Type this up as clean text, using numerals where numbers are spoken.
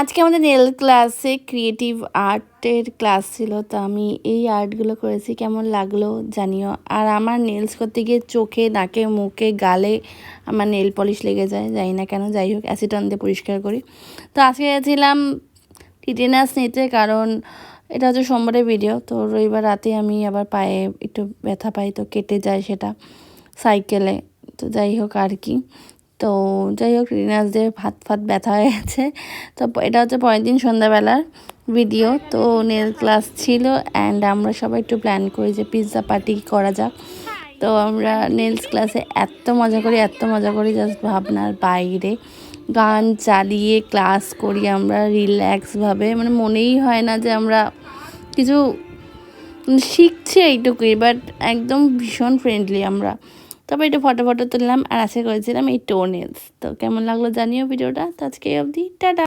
আজকে আমাদের নেল ক্লাসে ক্রিয়েটিভ আর্টের ক্লাস ছিল, তো আমি এই আর্টগুলো করেছি। কেমন লাগলো জানিও। আর আমার নেলস করতে গিয়ে চোখে, নাকে, মুখে, গালে আমার নেল পলিশ লেগে যায়, জানি না কেন। যাই হোক, অ্যাসিটন দিয়ে পরিষ্কার করি। তো আজকে গেছিলাম টিটেনাস নিতে, কারণ এটা হচ্ছে সোমবারের ভিডিও। তো রবিবার রাতে আমি আবার পায়ে একটু ব্যথা পাই, তো কেটে যায় সেটা সাইকেলে। তো যাই হোক আর কি। তো যাই হোক, রিনাসদের হাত ফাত ব্যথা হয়ে গেছে। তো এটা হচ্ছে পরের দিন সন্ধ্যাবেলার ভিডিও। তো নেল ক্লাস ছিল অ্যান্ড আমরা সবাই একটু প্ল্যান করি যে পিৎজা পার্টি করা যাক। তো আমরা নেলস ক্লাসে এত মজা করি জাস্ট ভাবনার বাইরে। গান চালিয়ে ক্লাস করি আমরা রিল্যাক্সভাবে, মানে মনেই হয় না যে আমরা কিছু শিখছি এইটুকুই, বাট একদম ভীষণ ফ্রেন্ডলি আমরা। তবে একটু ফটো তুললাম আর আজকে করেছিলাম এই টো নেলস। তো কেমন লাগলো জানিও ভিডিওটা। তো আজকে অবধি টাটা।